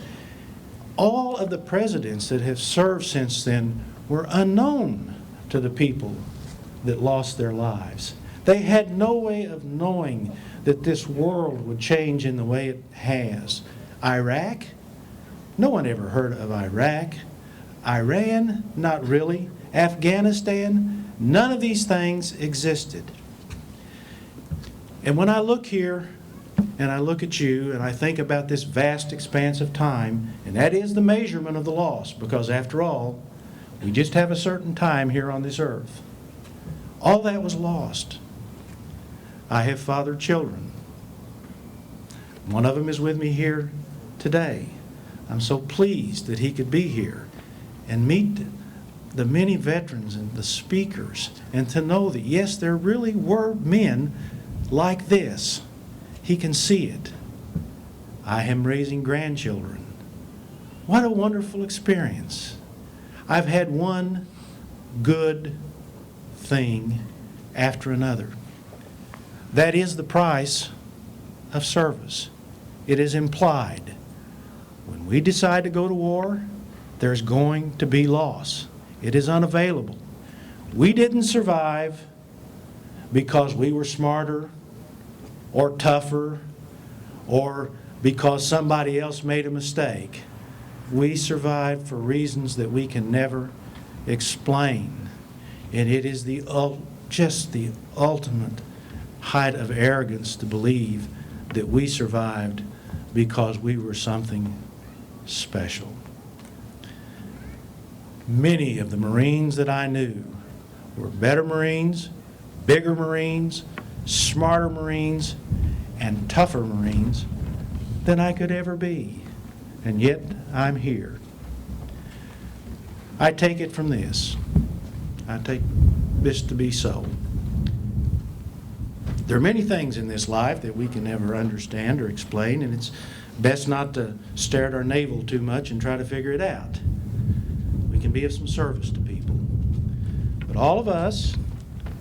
All of the presidents that have served since then were unknown to the people that lost their lives. They had no way of knowing that this world would change in the way it has. Iraq? No one ever heard of Iraq. Iran? Not really. Afghanistan? None of these things existed. And when I look here, and I look at you, and I think about this vast expanse of time, and that is the measurement of the loss, because after all, we just have a certain time here on this earth. All that was lost. I have fathered children. One of them is with me here today. I'm so pleased that he could be here and meet the many veterans and the speakers, and to know that, yes, there really were men like this. He can see it. I am raising grandchildren. What a wonderful experience. I've had one good thing after another. That is the price of service. It is implied. When we decide to go to war, there's going to be loss. It is unavailable. We didn't survive because we were smarter or tougher or because somebody else made a mistake. We survived for reasons that we can never explain. And it is just the ultimate height of arrogance to believe that we survived because we were something special. Many of the Marines that I knew were better Marines, bigger Marines, smarter Marines, and tougher Marines than I could ever be. And yet, I'm here. I take it from this. I take this to be so. There are many things in this life that we can never understand or explain, and it's best not to stare at our navel too much and try to figure it out. We can be of some service to people. But all of us,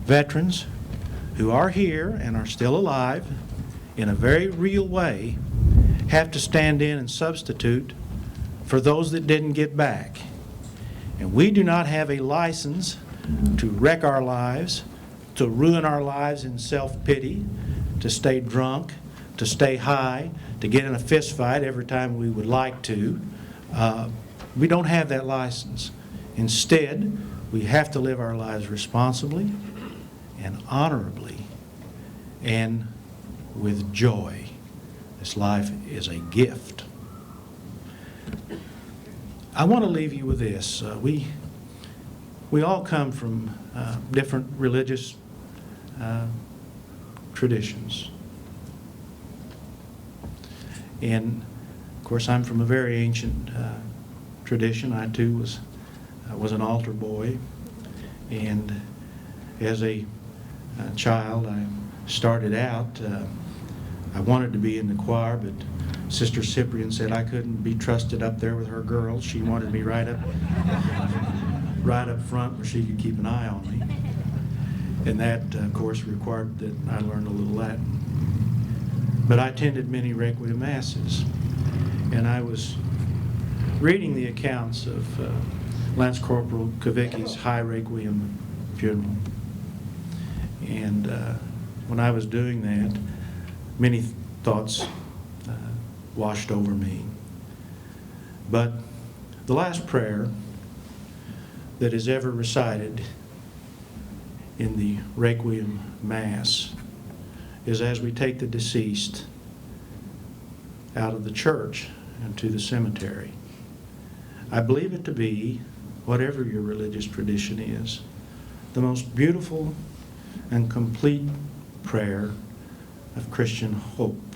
veterans, who are here and are still alive, in a very real way, have to stand in and substitute for those that didn't get back. And we do not have a license to wreck our lives, to ruin our lives in self-pity, to stay drunk, to stay high, to get in a fist fight every time we would like to. We don't have that license. Instead, we have to live our lives responsibly and honorably and with joy. This life is a gift. I want to leave you with this. We all come from different religious traditions. And, of course, I'm from a very ancient tradition. I, too, was an altar boy. And as a child, I started out, I wanted to be in the choir, but Sister Cyprian said I couldn't be trusted up there with her girls. She wanted me right up front where she could keep an eye on me. And that, of course, required that I learn a little Latin. But I attended many Requiem Masses, and I was reading the accounts of Lance Corporal Kavicki's High Requiem funeral. And when I was doing that, many thoughts washed over me. But the last prayer that is ever recited in the Requiem Mass is as we take the deceased out of the church and to the cemetery. I believe it to be whatever your religious tradition is, the most beautiful and complete prayer of Christian hope.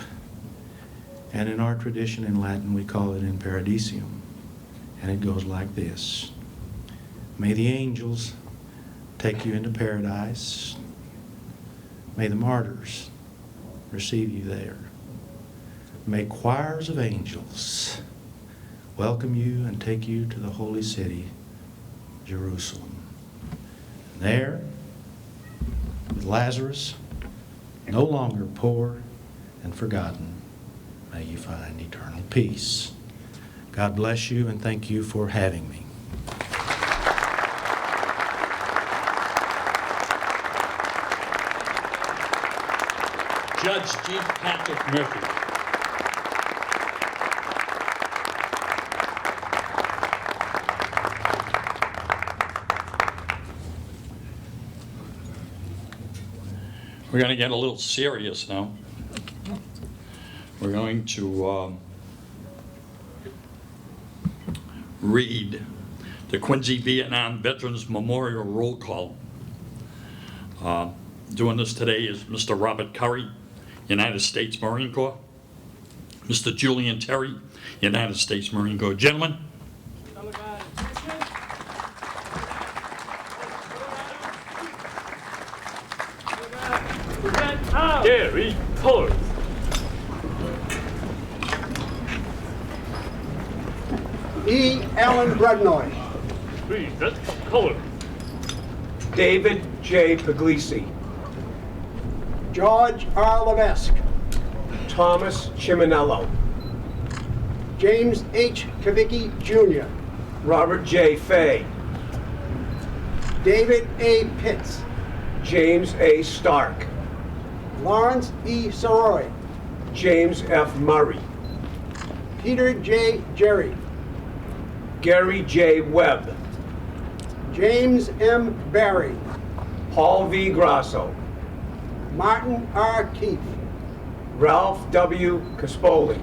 And in our tradition in Latin, we call it in Paradisium. And it goes like this. May the angels take you into paradise. May the martyrs receive you there. May choirs of angels welcome you and take you to the holy city, Jerusalem. And there, with Lazarus, no longer poor and forgotten, may you find eternal peace. God bless you, and thank you for having me. Judge G. Patrick Murphy. We're going to get a little serious now. We're going to read the Quincy Vietnam Veterans Memorial Roll Call. Doing this today is Mr. Robert Curry, United States Marine Corps. Mr. Julian Terry, United States Marine Corps. Gentlemen. Gary Colors. E. Allen Brudnoy. Present Colors. David J. Puglisi. George R. Levesque. Thomas Chiminello. James H. Kavicki, Jr. Robert J. Fay. David A. Pitts. James A. Stark. Lawrence E. Soroy. James F. Murray. Peter J. Jerry. Gary J. Webb. James M. Barry. Paul V. Grasso. Martin R. Keefe. Ralph W. Caspoli.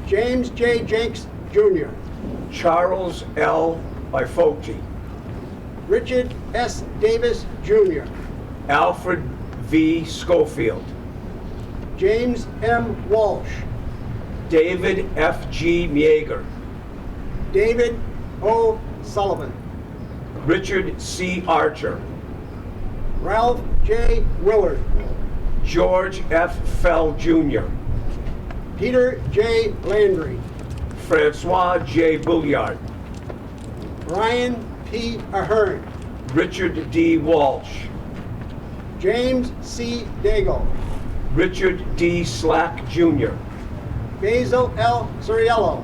James J. Jenks, Jr. Charles L. Bifocchi. Richard S. Davis, Jr. Alfred V. Schofield. James M. Walsh. David F. G. Yeager. David O. Sullivan. Richard C. Archer. Ralph J. Willard. George F. Fell, Jr. Peter J. Landry. Francois J. Bouillard. Brian P. Ahern. Richard D. Walsh. James C. Daigle. Richard D. Slack, Jr. Basil L. Suriello.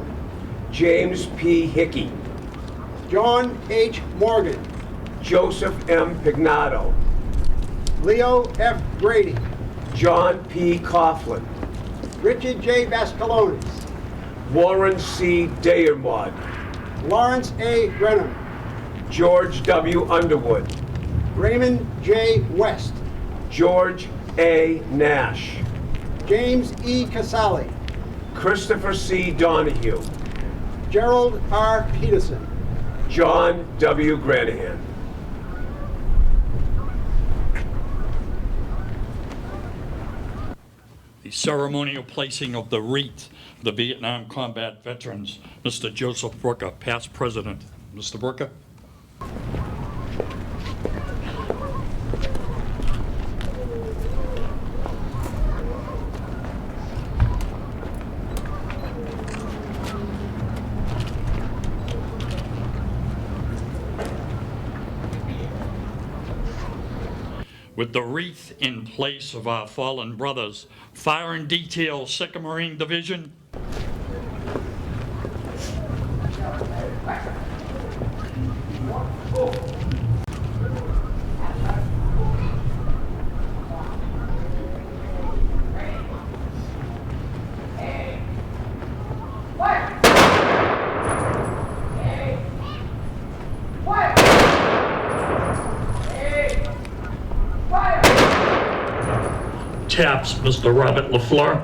James P. Hickey. John H. Morgan. Joseph M. Pignato. Leo F. Grady. John P. Coughlin. Richard J. Vascalonis. Warren C. Dayermod. Lawrence A. Brenham. George W. Underwood. Raymond J. West. George A. Nash. James E. Casale. Christopher C. Donahue. Gerald R. Peterson. John W. Granahan. The ceremonial placing of the wreath of the Vietnam combat veterans, Mr. Joseph Brooker, past president. Mr. Brooker. With the wreath in place of our fallen brothers, Fire and Detail, 2nd Marine Division. Taps, Mr. Robert LaFleur.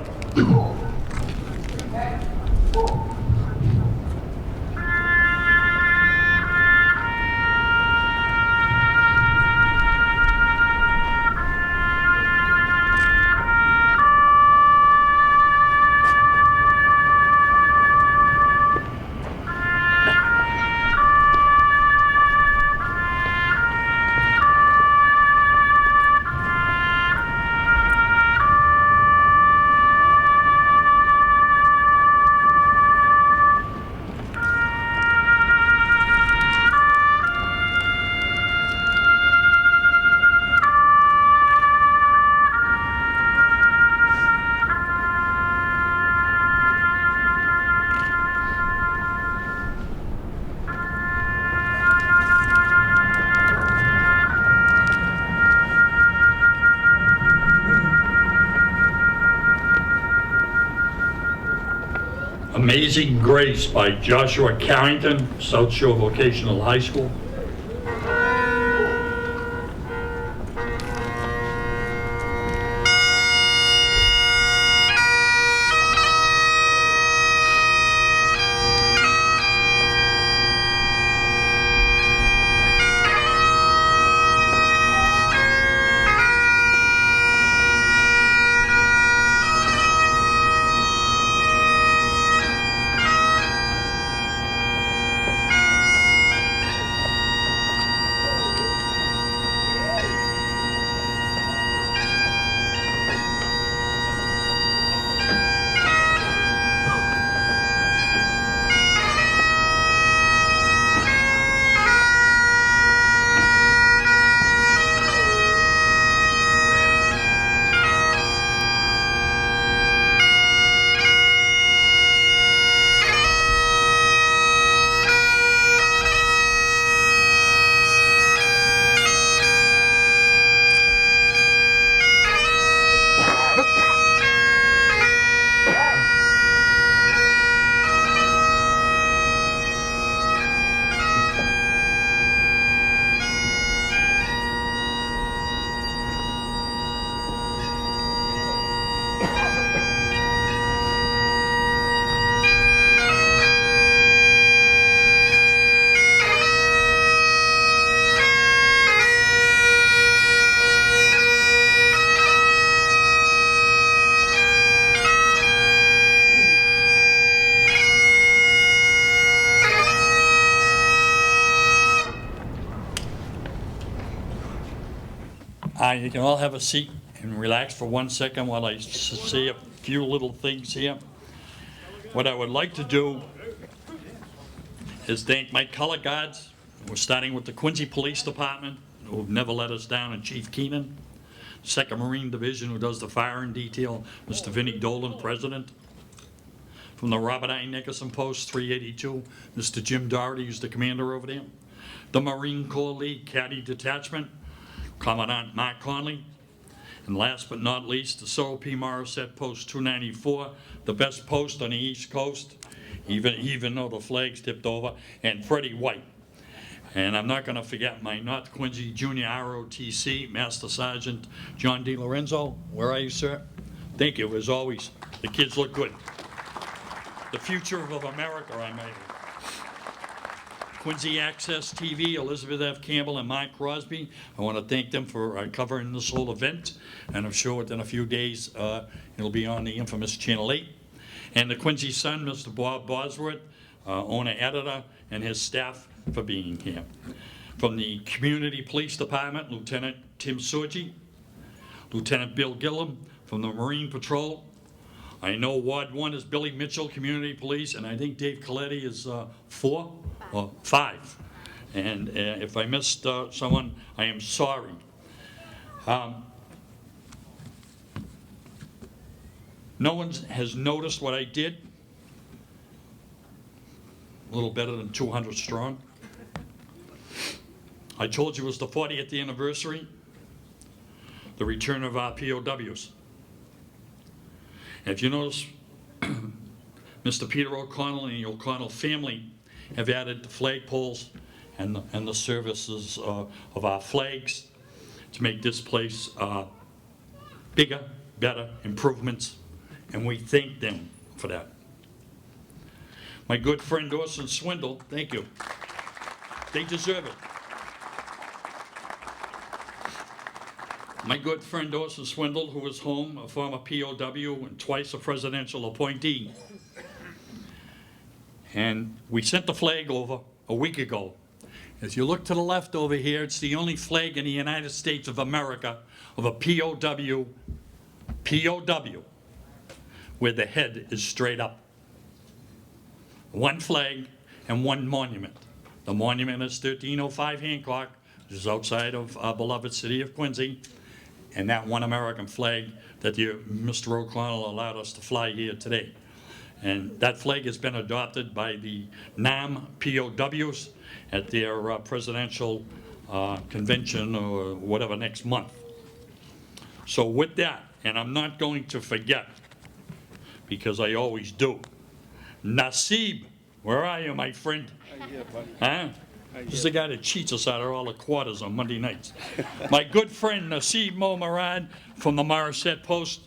Amazing Grace by Joshua Carrington, South Shore Vocational High School. You can all have a seat and relax for 1 second while I say a few little things here. What I would like to do is thank my color guards. We're starting with the Quincy Police Department, who've never let us down, and Chief Keenan. 2nd Marine Division, who does the firing detail, Mr. Vinnie Dolan, President. From the Robert I. Nickerson Post 382, Mr. Jim Doherty, who's the commander over there. The Marine Corps League Caddy Detachment, Commandant Mark Conley. And last but not least, the Cyril P. Morissette Post 294, the best post on the East Coast, even though the flag's tipped over, and Freddie White. And I'm not going to forget my North Quincy Junior ROTC Master Sergeant John DiLorenzo. Where are you, sir? Thank you, as always. The kids look good. The future of America, I might add. Quincy Access TV, Elizabeth F. Campbell and Mike Crosby. I want to thank them for covering this whole event, and I'm sure within a few days it'll be on the infamous Channel 8. And the Quincy Sun, Mr. Bob Bosworth, owner-editor, and his staff for being here. From the Community Police Department, Lieutenant Tim Sorgi, Lieutenant Bill Gillum. From the Marine Patrol, I know Ward 1 is Billy Mitchell, Community Police, and I think Dave Coletti is 4 or 5. And if I missed someone, I am sorry. No one has noticed what I did. A little better than 200 strong. I told you it was the 40th anniversary, the return of our POWs. And if you notice, Mr. Peter O'Connell and the O'Connell family have added the flagpoles and the services of our flags to make this place bigger, better, improvements, and we thank them for that. My good friend Orson Swindle, thank you. They deserve it. My good friend Orson Swindle, who is home, a former POW and twice a presidential appointee. And we sent the flag over a week ago. As you look to the left over here, it's the only flag in the United States of America of a POW, where the head is straight up. One flag and one monument. The monument is 1305 Hancock, which is outside of our beloved city of Quincy, and that one American flag that Mr. O'Connell allowed us to fly here today. And that flag has been adopted by the NAM POWs at their presidential convention or whatever next month. So with that, and I'm not going to forget, because I always do, Nasib, where are you, my friend? Huh? This is the guy that cheats us out of all the quarters on Monday nights. My good friend Nasib Momarad from the Morissette Post.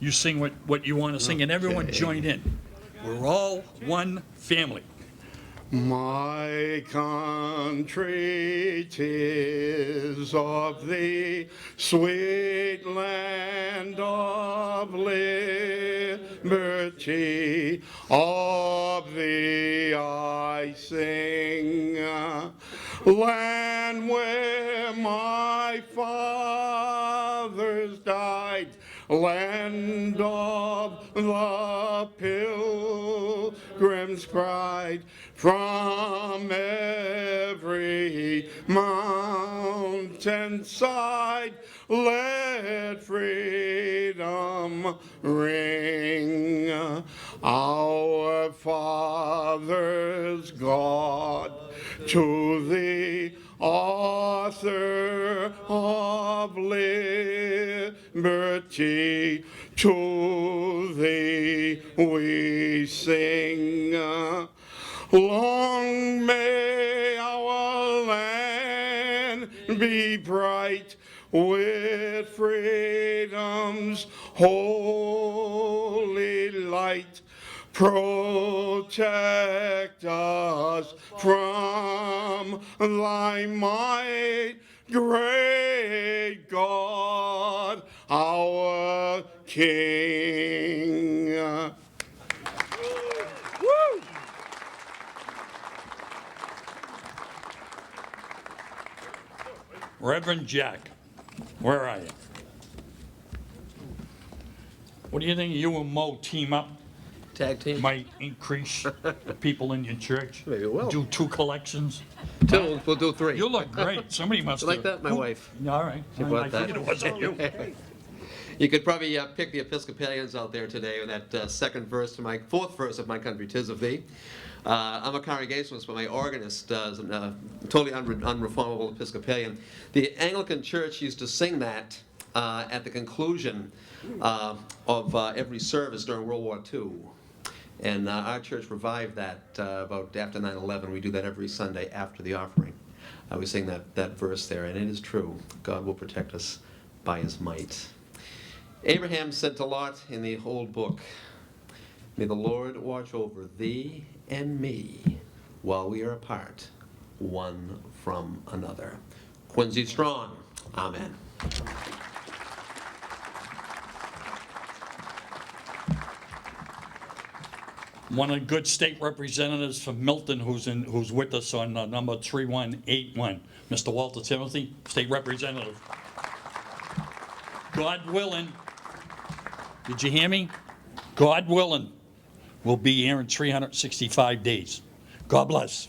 You sing what you want to sing, and everyone join in. We're all one family. My country, 'tis of the sweet land of liberty, of the I sing, land where my fathers died, land of the pilgrim's pride, from every mountain side, let freedom ring. Our fathers' God, to the author of liberty, to thee we sing. Long may our land be bright with freedom's holy light. Protect us from thy might, great God, our King. Reverend Jack, where are you? What do you think you and Mo team up? Tag team? Might increase the people in your church? Maybe it will. Do 2 collections? Two, we'll do 3. You look great. Somebody must You have. like that? My wife. All right. She brought I that. figured it wasn't you. You could probably pick the Episcopalians out there today with that fourth verse of My Country, 'Tis of Thee. I'm a Congregationalist, but my organist is a totally unreformable Episcopalian. The Anglican Church used to sing that at the conclusion of every service during World War II. And our church revived that about after 9/11. We do that every Sunday after the offering. We sing that verse there, and it is true. God will protect us by his might. Abraham said to Lot in the old book, "May the Lord watch over thee and me while we are apart, one from another." Quincy Strong, amen. One of the good state representatives from Milton who's with us on number 3181, Mr. Walter Timothy, state representative. God willing, did you hear me? God willing, we'll be here in 365 days. God bless.